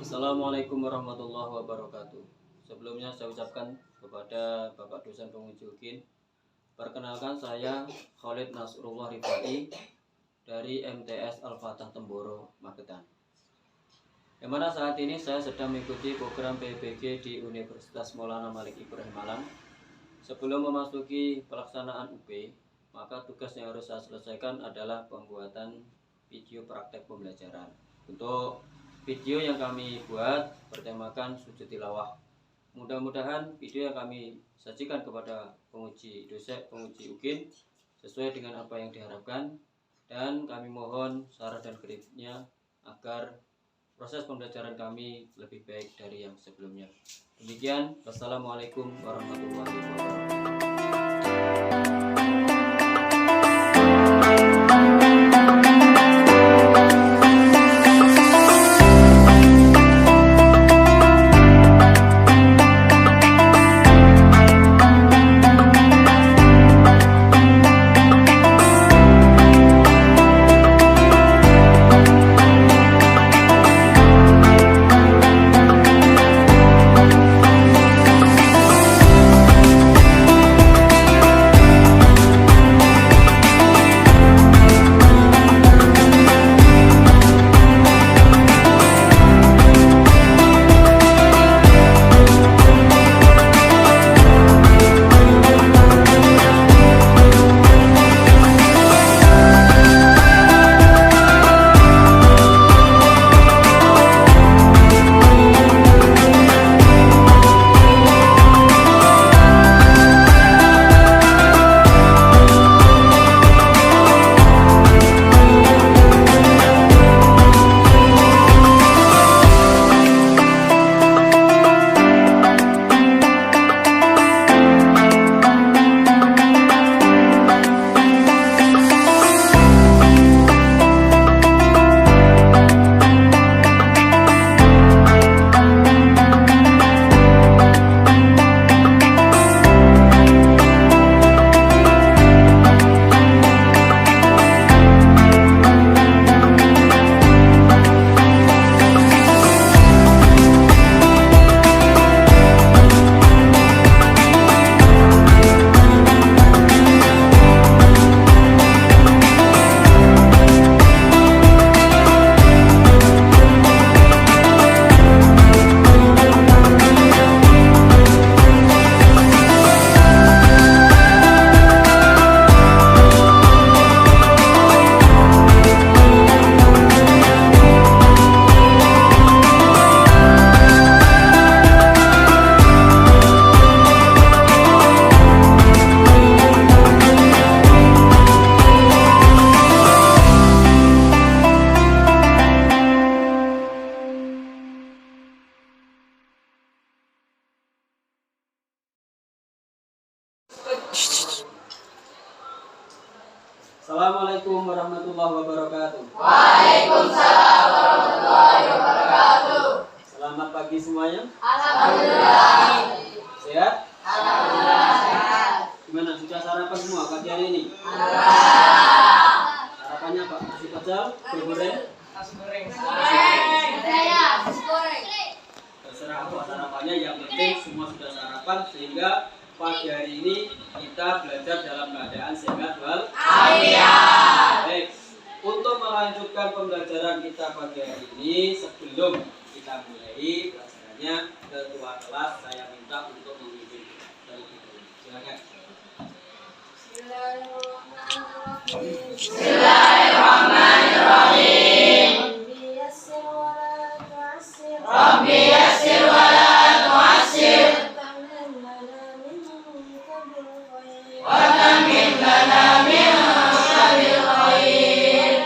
Assalamualaikum warahmatullahi wabarakatuh. Sebelumnya saya ucapkan kepada Bapak dosen penguji UGIN, perkenalkan saya Khalid Nasrullah Rifai dari MTS Al-Fatah Temboro, Magetan. Yang mana saat ini saya sedang mengikuti program PBG di Universitas Maulana Malik Ibrahim Malang. Sebelum memasuki pelaksanaan UB, maka tugas yang harus saya selesaikan adalah pembuatan video praktek pembelajaran. Untuk video yang kami buat bertemakan sujud tilawah. Mudah-mudahan video yang kami sajikan kepada penguji UGIN sesuai dengan apa yang diharapkan, dan kami mohon saran dan kritiknya agar proses pembelajaran kami lebih baik dari yang sebelumnya. Demikian, wassalamualaikum warahmatullahi wabarakatuh. Assalamualaikum warahmatullahi wabarakatuh. Waalaikumsalam warahmatullahi wabarakatuh. Selamat pagi semuanya. Alhamdulillah. Sehat? Alhamdulillah sehat. Gimana, sudah sarapan semua pagi hari ini? Alhamdulillah. Sarapannya apa? Nasi pecel, kue goreng? Nasi goreng. Terserah apa sarapannya, yang penting semua sudah sarapan sehingga pagi hari ini kita belajar dalam keadaan sehat walafiat. Baik, untuk melanjutkan pembelajaran kita pagi hari ini, sebelum kita mulai pelajarannya, ketua kelas saya minta untuk memimpin terlebih dahulu. Silakan. Bismillahirrahmanirrahim. Rabbi yassir wa la tu'assir. Wa tammim lana min syabil khair.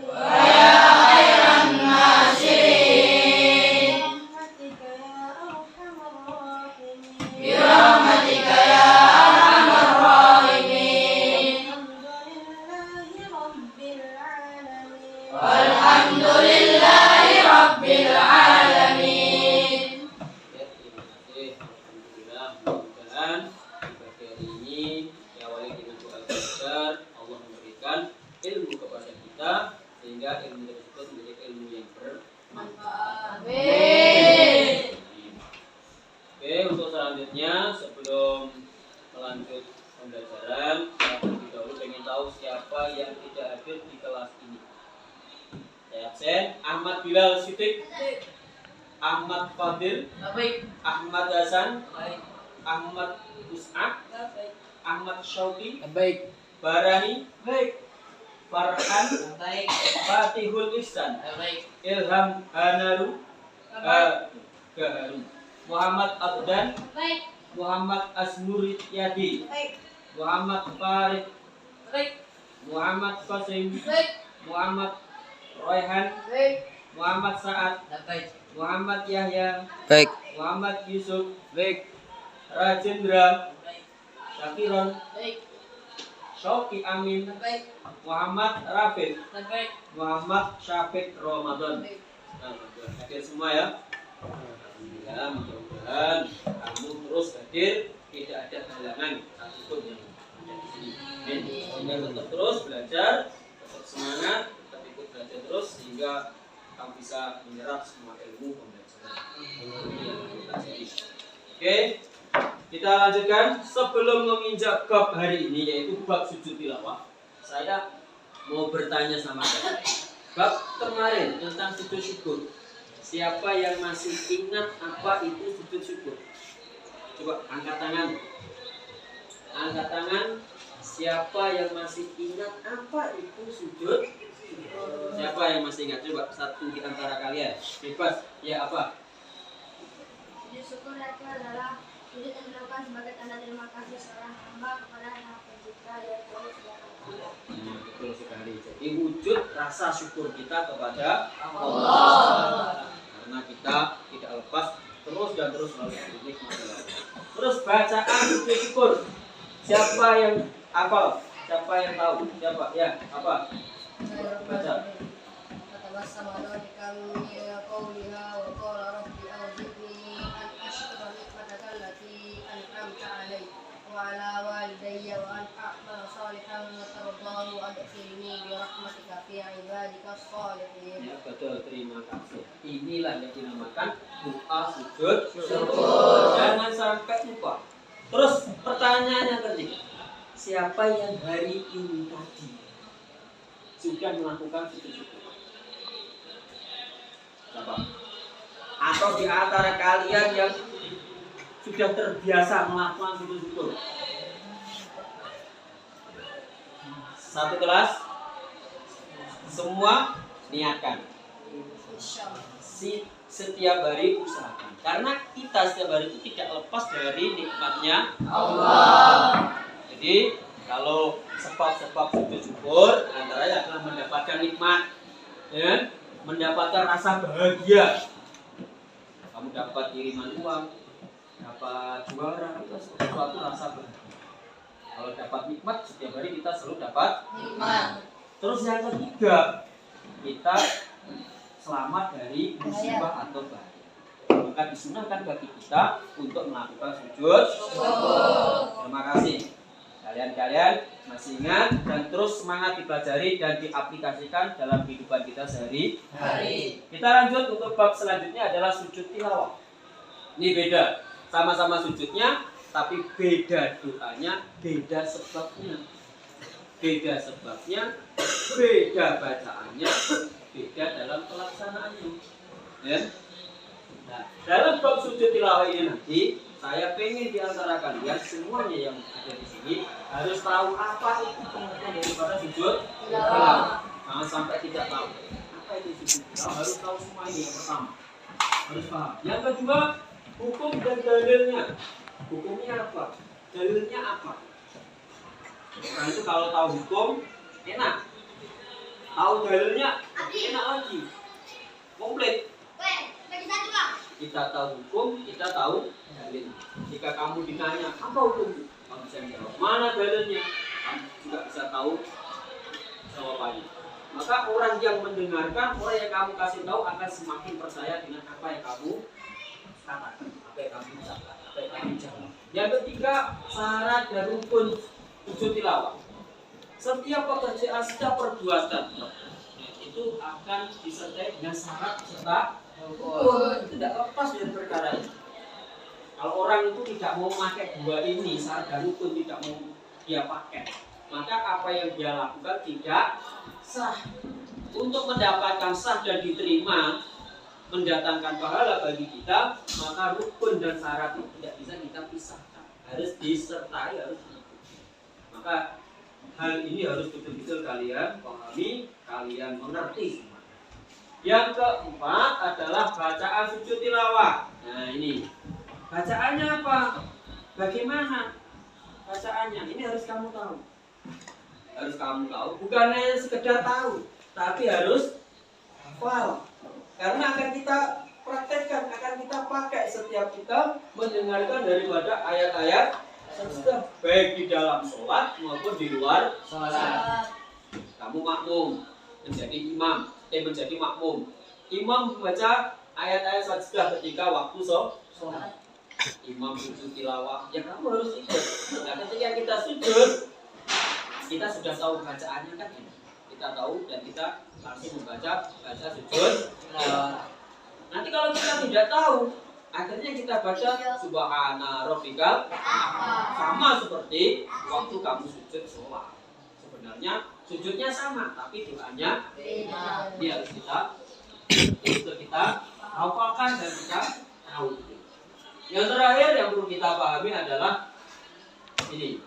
Wa ya khairan nasirin. Bi rahmatika ya arhamar rahimin. Walhamdulillahi tersebut menjadi ilmu yang bermanfaat. Amin. Oke, untuk selanjutnya sebelum melanjut pembelajaran, saya terlebih dahulu ingin tahu siapa yang tidak hadir di kelas ini. Saya absen. Ahmad Bilal Sidik, Ahmad Fadil, Ahmad Hasan, Ahmad Us'ad, Ahmad Syauqi, Barani, Farhan, Fatihul Ihsan, Ilham Hanaru, Gaharu, Muhammad Abdan, Muhammad Asnuri Yadi, Muhammad Farid, Muhammad Qasim, Muhammad Royhan, Muhammad Sa'ad, Muhammad Yahya, Muhammad Yusuf, Rajendra, Syakiron, Syauqi Amin, Muhammad Rafiq, Muhammad Syafiq Ramadan. Nah, hadir semua ya. Ya, mudah-mudahan kamu terus hadir, tidak ada halangan satupun yang ada di sini. Sehingga tetap terus belajar, tetap semangat, tetap ikut belajar terus sehingga kamu bisa menyerap semua ilmu pembelajaran. Oke, kita lanjutkan. Sebelum menginjak bab hari ini yaitu bab sujud tilawah, saya mau bertanya sama kalian. Bab kemarin tentang sujud syukur. Siapa yang masih ingat apa itu sujud syukur? Coba angkat tangan. Angkat tangan. Siapa yang masih ingat apa itu sujud syukur? Siapa yang masih ingat? Coba satu di antara kalian. Bebas. Ya apa? Sujud syukur itu adalah sujud yang dilakukan sebagai tanda terima kasih seorang hamba kepada Yang Pencipta yang terus Betul sekali. Jadi wujud rasa syukur kita kepada Allah. Karena kita tidak lepas terus dan terus melalui nikmat Allah. Terus bacaan sujud syukur. Siapa yang hafal? Siapa yang tahu? Siapa? Ya, apa? Baca. وعلى والدي وأن أعمل صالحا ترضاه وأدخلني برحمتك في عبادك الصالحين. Ya, betul, terima kasih. Inilah yang dinamakan doa sujud syukur. Jangan sampai lupa. Terus pertanyaannya tadi, siapa yang hari ini tadi sudah melakukan sujud syukur? Siapa? Atau di antara kalian yang sudah terbiasa melakukan sujud syukur? Satu kelas, semua niatkan. Setiap hari usahakan. Karena kita setiap hari itu tidak lepas dari nikmatnya Allah. Jadi kalau sebab-sebab sujud syukur antaranya adalah mendapatkan nikmat, ya, mendapatkan rasa bahagia. Kamu dapat kiriman uang, dapat juara, itu suatu rasa bahagia. Kalau dapat nikmat setiap hari kita selalu dapat nikmat. Terus yang ketiga, kita selamat dari musibah atau bahaya. Maka disunahkan bagi kita untuk melakukan sujud syukur. Terima kasih. Kalian masih ingat dan terus semangat dipelajari dan diaplikasikan dalam kehidupan kita sehari-hari. Kita lanjut untuk bab selanjutnya adalah sujud tilawah. Ini beda, sama-sama sujudnya, tapi beda doanya, beda sebabnya. Beda sebabnya, beda bacaannya, beda dalam pelaksanaannya. Ya? Nah, dalam bab sujud tilawah ini nanti saya pengen diantara kalian semuanya yang ada di sini harus tahu apa itu pengertian daripada sujud tilawah. Jangan sampai tidak tahu apa itu sujud tilawah. Harus tahu semua ini yang pertama. Harus paham. Yang kedua, hukum dan dalilnya. Hukumnya apa? Dalilnya apa? Nah itu kalau tahu hukum enak. Tahu dalilnya enak lagi. Komplit. Kita tahu hukum, kita tahu dalil. Jika kamu ditanya apa hukum, kamu bisa jawab. Mana dalilnya? Kamu juga bisa tahu jawabannya. Maka orang yang mendengarkan, orang yang kamu kasih tahu akan semakin percaya dengan apa yang kamu katakan, apa yang kamu ucapkan, apa yang kamu jawab. Yang ketiga, syarat dan rukun sujud tilawah. Setiap pekerjaan, setiap perbuatan itu akan disertai dengan syarat serta rukun. Itu tidak lepas dari perkara ini. Kalau orang itu tidak mau memakai dua ini, syarat dan rukun tidak mau dia pakai, maka apa yang dia lakukan tidak sah. Untuk mendapatkan sah dan diterima, mendatangkan pahala bagi kita, maka rukun dan syarat itu tidak bisa kita pisahkan, harus disertai, harus diikuti. Maka hal ini harus betul-betul kalian pahami, kalian mengerti semua. Yang keempat adalah bacaan sujud tilawah. Nah ini bacaannya apa? Bagaimana bacaannya? Ini harus kamu tahu. Harus kamu tahu, bukan hanya sekedar tahu, tapi harus hafal. Karena akan kita praktekkan, akan kita pakai setiap kita mendengarkan daripada ayat-ayat sajdah, baik di dalam sholat maupun di luar sholat. Kamu makmum menjadi imam, menjadi makmum. Imam membaca ayat-ayat sajdah ketika waktu sholat. Imam sujud tilawah, ya kamu harus ikut. Nah, ketika kita sujud, kita sudah tahu bacaannya kan ini. Kita tahu dan kita langsung baca sujud tilawah. Nanti kalau kita tidak tahu, akhirnya kita baca subhana rabbikal sama seperti waktu kamu sujud sholat. Sebenarnya sujudnya sama, tapi doanya beda. Ini harus kita hafalkan dan kita tahu. Yang terakhir yang perlu kita pahami adalah ini,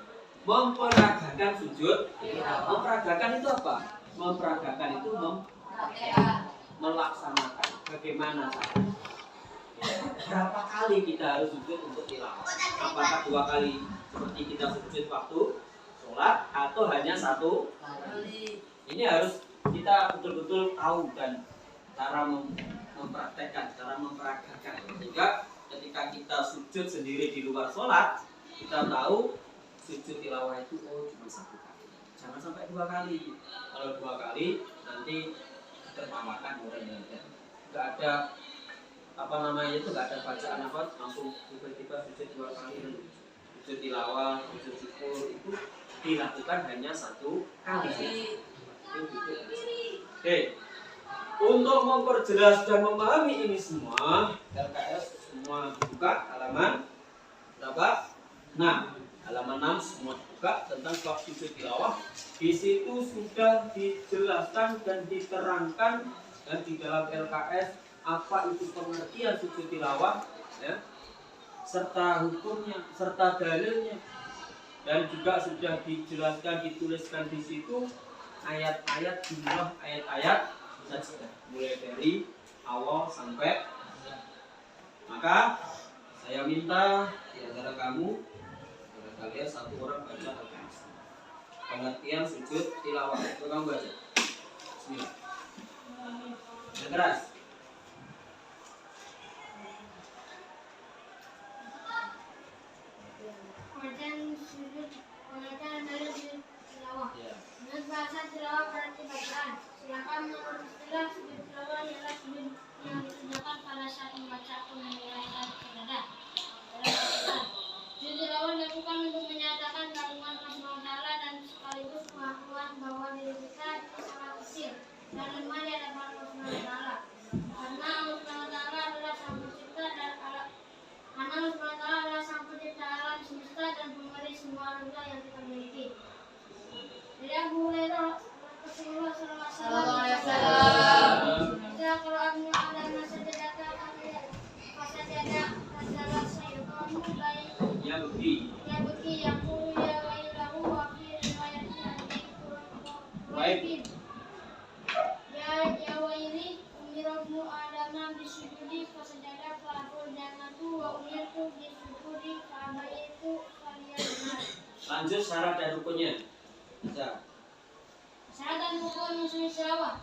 memperagakan sujud. Memperagakan itu apa? Memperagakan itu melaksanakan. Bagaimana caranya? Berapa kali kita harus sujud untuk tilawah? Apakah 2 kali seperti kita sujud waktu sholat atau hanya 1 kali? Ini harus kita betul-betul tahu dan cara mempraktekkan, cara memperagakan. Sehingga ketika kita sujud sendiri di luar sholat, kita tahu sujud tilawah itu cuma 1 kali. Jangan sampai 2 kali. Kalau 2 kali nanti tertawakan orang yang nggak ada nggak ada bacaan apa, langsung tiba-tiba sujud 2 kali. Sujud tilawah, sujud syukur itu dilakukan hanya 1 kali. Oke. Untuk memperjelas dan memahami ini semua, LKS semua buka halaman berapa? 6. Halaman 6 semua buka tentang bab sujud tilawah. Di situ sudah dijelaskan dan diterangkan dan di dalam LKS apa itu pengertian sujud tilawah, ya, serta hukumnya, serta dalilnya, dan juga sudah dijelaskan, dituliskan di situ ayat-ayat, jumlah ayat-ayat sajdah, mulai dari awal sampai. Maka saya minta di antara kamu, kalian 1 orang baca LKS pengertian sujud tilawah. Itu kamu baca. Bismillah. Yang keras. Pengertian dari sujud tilawah. Menurut bahasa tilawah berarti bacaan. Sedangkan menurut istilah sujud tilawah ialah sujud yang dikerjakan pada saat membaca atau menunaikan ibadah. Sujud tilawah dilakukan untuk menyatakan kandungan Allah Taala dan sekaligus pengakuan bahwa diri kita sangat kecil dan lemah di hadapan Allah Taala. Karena Allah Taala adalah Sang Pencipta dan Allah Taala adalah Sang Pencipta alam semesta dan pemberi semua anugerah yang kita miliki. Dari Abu Hurairah Rasulullah SAW. Jika kalau Abu ada masa jeda masalah saya kamu baik. Ya bukti. Ya bukti yang guru ya wailahu wakil riwayatnya baik. Ya waili umirmu adama bisujudi fasajada fa'akul jannatu wa umirtu bisujudi fa'abaitu faliyadnar. Lanjut syarat dan rukunnya. Baca. Syarat dan rukun sujud tilawah.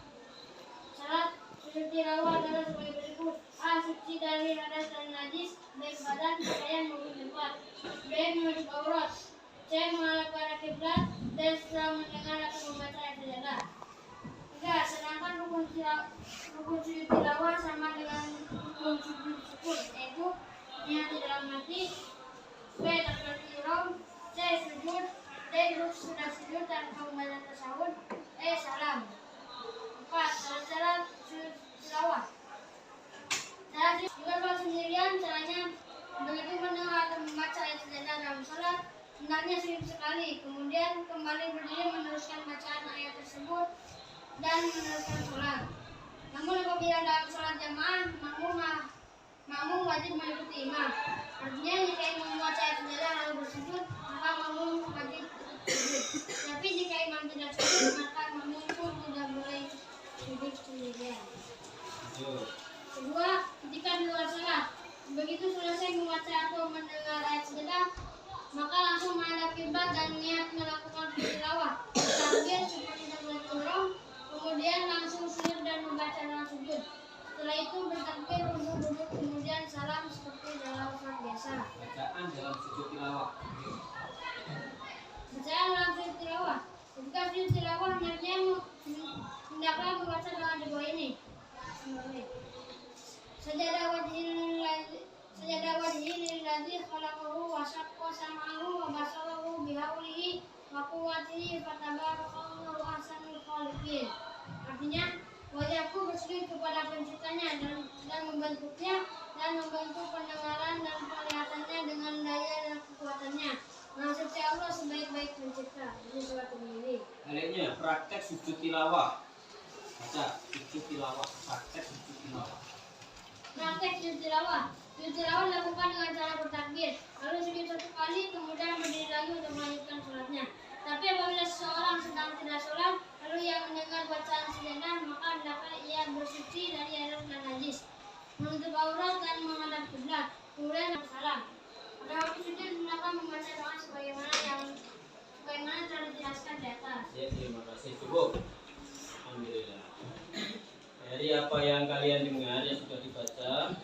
Syarat sujud tilawah adalah sebagai berikut: A. Suci dari hadas dan najis, baik badan, pakaian maupun tempat. B. Menutup aurat. C. Menghadap ke arah kiblat. D. Setelah mendengar atau membaca ayat sajadah. 3. Sedangkan rukun sujud tilawah sama dengan rukun sujud syukur, yaitu niat di dalam hati. B. Takbiratul ihram. C. Sujud. D. Duduk sudah sujud tanpa membaca tasawuf. E. Salam. 4. 4. Syarat-syarat sujud tilawah. Syarat jika sholat sendirian, caranya begitu mendengar atau membaca ayat sajadah dalam sholat, hendaknya sujud sekali, kemudian kembali berdiri meneruskan bacaan ayat tersebut dan meneruskan sholat. Namun apabila dalam sholat jamaah, makmum wajib mengikuti imam. Artinya jika imam membaca ayat sajadah lalu bersujud, maka makmum wajib sujud. Tapi jika imam tidak sujud, maka makmum pun tidak boleh sujud sendirian. Kedua, ketika di luar sholat, begitu selesai membaca atau mendengar ayat sajadah, maka langsung menghadap kiblat dan niat melakukan tilawah. Takbir seperti takbiratul, kemudian langsung sujud dan membaca dalam sujud. Setelah itu bertakbir untuk duduk, kemudian salam seperti dalam sholat biasa. Bacaan dalam sujud tilawah. Bacaan dalam sujud tilawah. Ketika sujud tilawah, hendaklah membaca doa di bawah ini. Sajadah wajhi lilladzi khalaqahu wa syaqqa sam'ahu wa basarahu bihaulihi wa quwwatihi fatabarakallahu ahsanul khaliqin. Artinya, wajahku bersujud kepada penciptanya dan membentuknya dan membentuk pendengaran dan penglihatannya dengan daya dan kekuatannya. Maha suci Allah sebaik-baik pencipta. Ini surat Al-Mu'min. Baliknya praktek sujud tilawah. Baca sujud tilawah, praktek sujud tilawah. Praktek sujud tilawah. Sujud tilawah dilakukan dengan cara bertakbir, lalu sujud satu kali, kemudian berdiri lagi untuk melanjutkan sholatnya. Tapi apabila seseorang sedang tidak sholat, lalu ia mendengar bacaan sajadah, maka hendaknya ia bersuci dari hadas dan najis, menutup aurat dan menghadap kiblat, kemudian salam. Pada waktu sujud hendaklah membaca doa sebagaimana telah dijelaskan di atas. Ya, terima kasih. Cukup. Alhamdulillah. Dari apa yang kalian dengar yang sudah dibaca,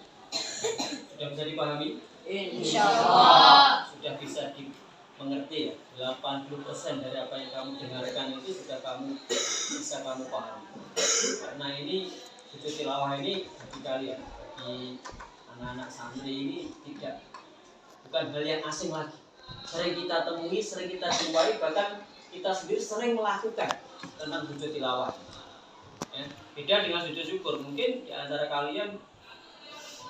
sudah bisa dipahami? Insyaallah. Sudah bisa dimengerti ya. 80% dari apa yang kamu dengarkan itu sudah bisa kamu pahami. Karena ini sujud tilawah ini bagi kalian, bagi anak-anak santri ini bukan hal yang asing lagi. Sering kita temui, sering kita jumpai, bahkan kita sendiri sering melakukan tentang sujud tilawah. Ya, beda dengan sujud syukur. Mungkin di antara kalian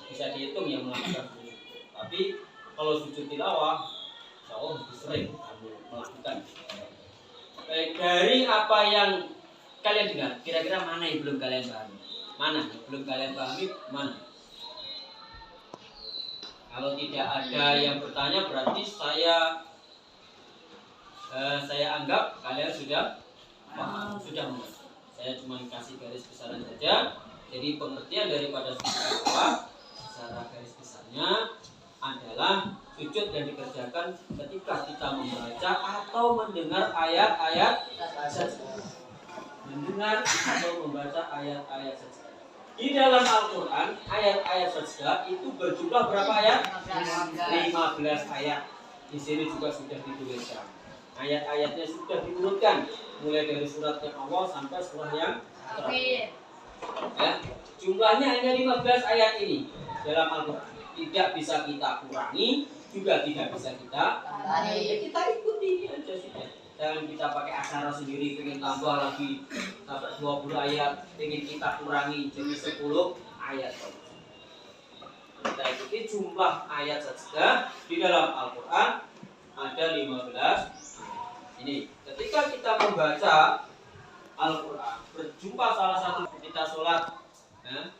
bisa dihitung yang melakukan sujud. Tapi kalau sujud tilawah, jauh lebih sering kamu melakukan. Baik, dari apa yang kalian dengar, kira-kira mana yang belum kalian pahami? Mana yang belum kalian pahami? Mana? Kalau tidak ada yang bertanya, berarti saya anggap kalian sudah paham, sudah mengerti. Saya cuma kasih garis besaran saja. Jadi pengertian daripada sujud tilawah secara garis besarnya adalah sujud yang dikerjakan ketika kita membaca atau mendengar ayat-ayat saja. Mendengar atau membaca ayat-ayat saja. Di dalam Al-Quran, ayat-ayat saja itu berjumlah berapa ayat? 15 ayat. Di sini juga sudah dituliskan. Ayat-ayatnya sudah diurutkan, mulai dari surat yang awal sampai surat yang terakhir. Ya, jumlahnya hanya 15 ayat ini dalam Al-Quran. Tidak bisa kita kurangi, juga tidak bisa kita ya, kita ikuti ini aja sudah. Jangan kita pakai aksara sendiri, pengen tambah lagi sampai 20 ayat, pengen kita kurangi jadi 10 ayat. Kita ikuti jumlah ayat saja di dalam Al-Quran ada 15. Ini ketika kita membaca Al-Quran, berjumpa salah satu kita sholat, ya,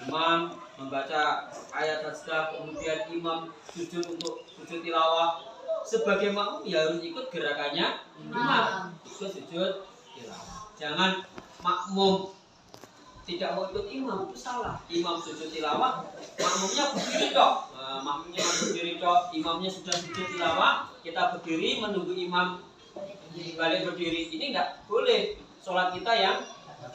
imam membaca ayat saja, kemudian imam sujud untuk sujud tilawah, sebagai makmum ya harus ikut gerakannya imam, ikut sujud tilawah. Jangan makmum tidak mau ikut imam, itu salah. Imam sujud tilawah, makmumnya berdiri dok. Makmumnya berdiri dok, imamnya sudah sujud tilawah, kita berdiri menunggu imam balik berdiri. Ini enggak boleh. Sholat kita yang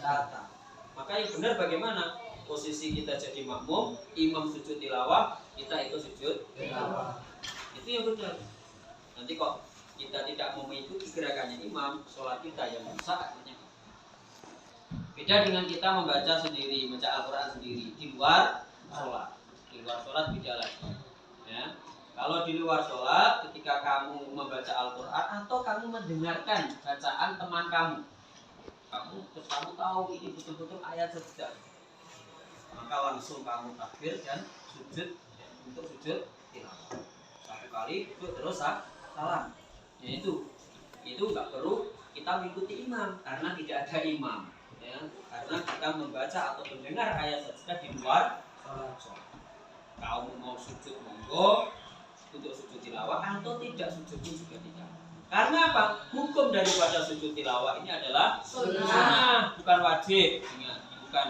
rata. Maka yang benar bagaimana? Posisi kita jadi makmum, imam sujud tilawah, kita ikut sujud tilawah. Itu yang benar. Nanti kok kita tidak mau mengikuti gerakannya imam, sholat kita yang rusak akhirnya. Beda dengan kita membaca sendiri, membaca Al-Quran sendiri di luar sholat. Di luar sholat beda lagi. Ya. Kalau di luar sholat, ketika kamu membaca Al-Quran atau kamu mendengarkan bacaan teman kamu, terus kamu tahu ini betul-betul ayat sajdah, maka langsung kamu takbir dan sujud untuk sujud tilawah. Satu kali duduk terus salam. Ya itu nggak perlu kita mengikuti imam karena tidak ada imam. Ya, karena kita membaca atau mendengar ayat sajdah di luar salat. Kamu mau sujud monggo untuk sujud tilawah atau tidak sujud pun juga tidak. Karena apa? Hukum daripada sujud tilawah ini adalah sunnah, bukan wajib. Ingat, bukan.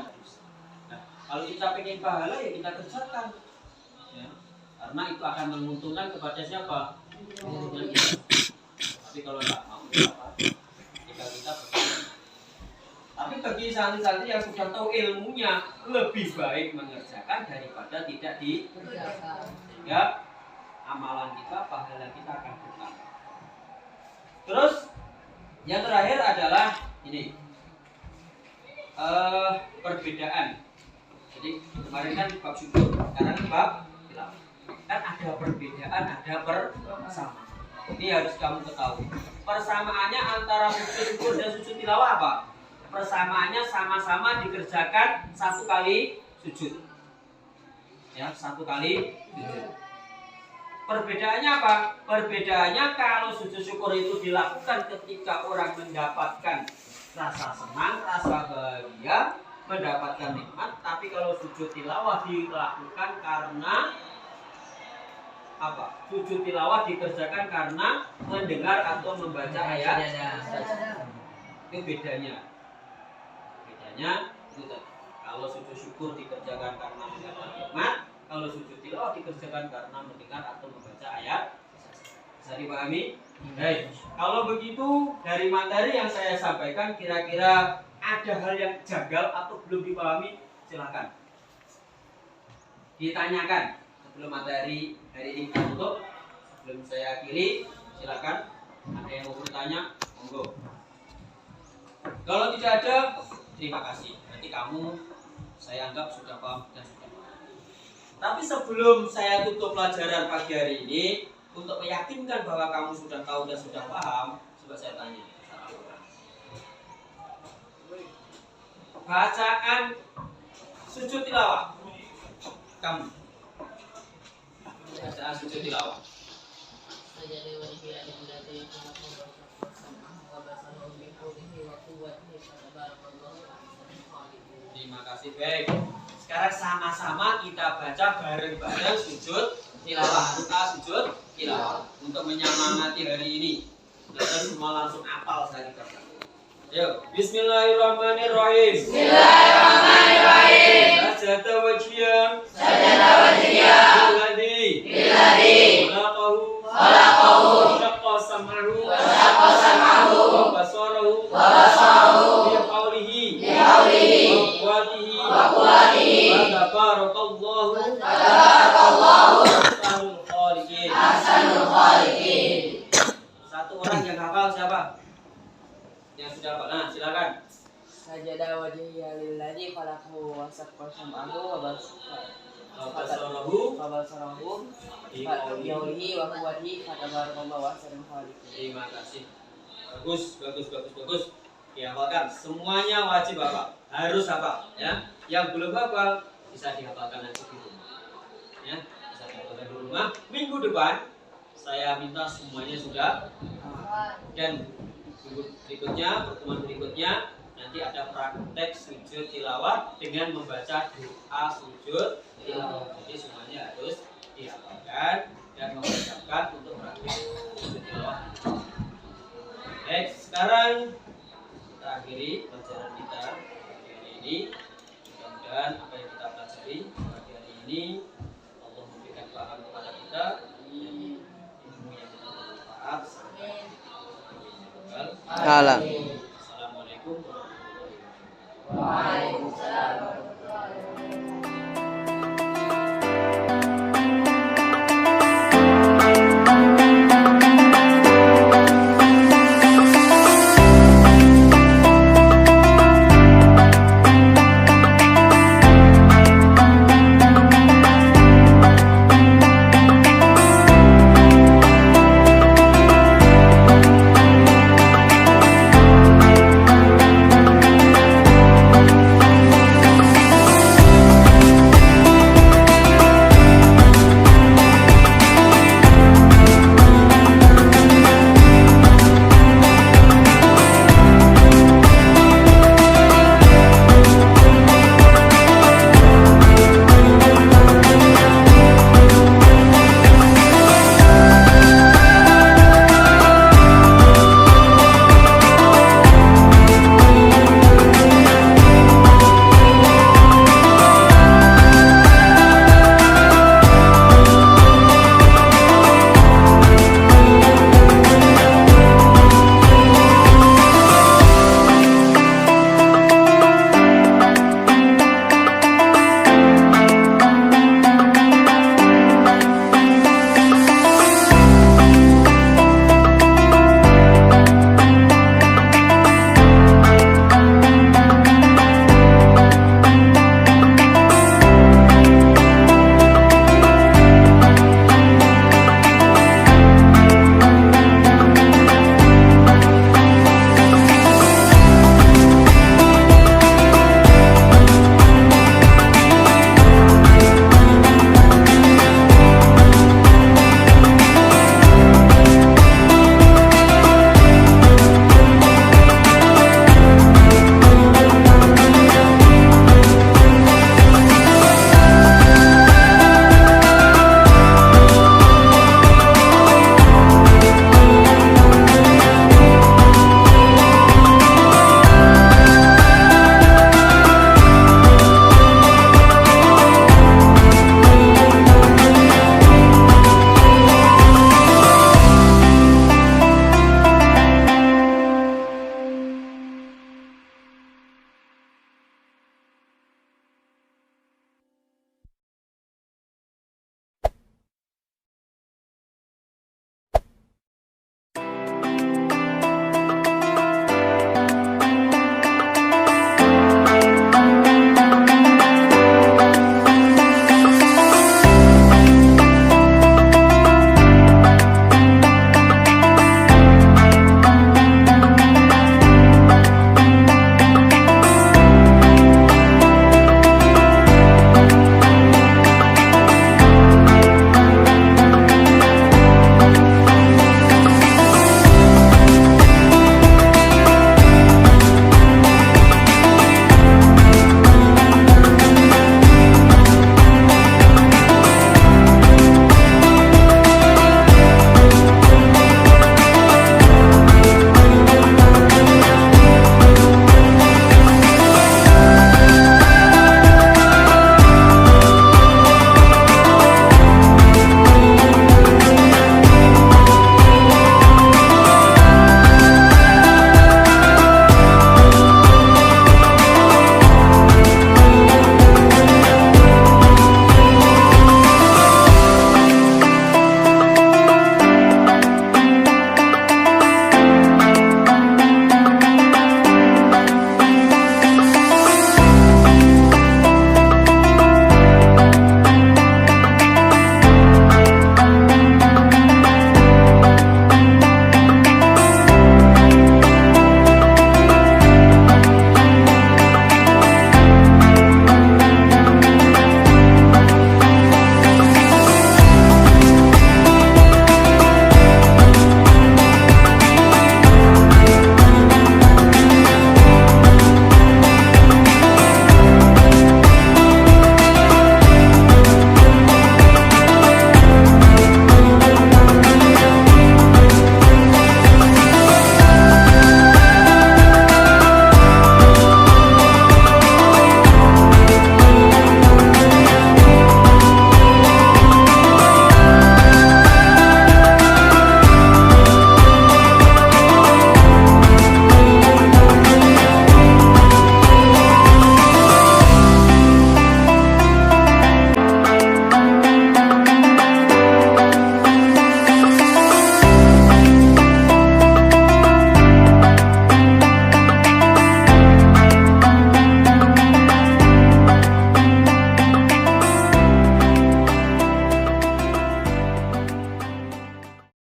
Nah, kalau kita pengen pahala ya kita kerjakan. Ya. Karena itu akan menguntungkan kepada siapa? Tapi kalau nggak mau apa? Tinggal kita berdoa. Tapi bagi santri-santri yang sudah tahu ilmunya, lebih baik mengerjakan daripada tidak dikerjakan. Sehingga amalan kita, pahala kita akan bertambah. Terus yang terakhir adalah ini perbedaan. Jadi kemarin kan bab syukur, sekarang bab tilawah. Kan ada perbedaan, ada persamaan. Ini harus kamu ketahui. Persamaannya antara sujud syukur dan sujud tilawah apa? Persamaannya sama-sama dikerjakan satu kali sujud. Ya, satu kali sujud. Perbedaannya apa? Perbedaannya kalau sujud syukur itu dilakukan ketika orang mendapatkan rasa senang, rasa bahagia, mendapatkan nikmat. Tapi kalau sujud tilawah dilakukan karena apa? Sujud tilawah dikerjakan karena mendengar atau membaca ayat. Itu bedanya. Bedanya itu tadi. Kalau sujud syukur dikerjakan karena mendapat nikmat, kalau sujud tilawah dikerjakan karena mendengar atau membaca ayat. Bisa dipahami? Baik. Kalau begitu dari materi yang saya sampaikan kira-kira ada hal yang janggal atau belum dipahami, silakan ditanyakan sebelum materi hari ini kita tutup. Sebelum saya akhiri, silakan. Ada yang mau bertanya, monggo. Kalau tidak ada, terima kasih. Nanti kamu saya anggap sudah paham dan sudah. Tapi sebelum saya tutup pelajaran pagi hari ini, untuk meyakinkan bahwa kamu sudah tahu dan sudah paham, coba saya tanya satu orang. Bacaan sujud tilawah. Kamu. Bacaan sujud tilawah. Terima kasih. Baik. Sekarang sama-sama kita baca bareng-bareng sujud tilawah. Kita sujud tilawah untuk menyemangati hari ini. Kita semua langsung hafal sekali kata. Ayo, Bismillahirrahmanirrahim. Bismillahirrahmanirrahim. Sajada wajhiyah. Sajada wajhiyah. Billadhi. Khalaqahu. Syaqqa sam'ahu. Wa basarahu. Bi qawlihi. Wa quwwatihi. Tabarakallahu. Ahsanul khaliqin. Satu orang yang hafal siapa? Yang sudah hafal. Nah, silakan. Sajada wajhiya lilladzi khalaqahu wa saqqa sam'ahu wa Basarahu. bi qawlihi wa quwwatihi fatabarakallahu ahsanul khaliqin. Terima kasih. Bagus. Dihafalkan. Semuanya wajib hafal. Harus hafal, ya. Yang belum hafal bisa dihafalkan nanti di rumah. Ya, bisa dihafalkan di rumah. Minggu depan saya minta semuanya sudah dan pertemuan berikutnya nanti ada praktek sujud tilawah dengan membaca doa sujud tilawah. Jadi semuanya harus dihafalkan dan mengucapkan untuk praktek sujud tilawah. Baik, sekarang kita akhiri pelajaran kita pagi hari ini. Mudah-mudahan apa yang kita pelajari pagi hari ini Allah memberikan paham kepada kita, ilmu yang bermanfaat. Alam.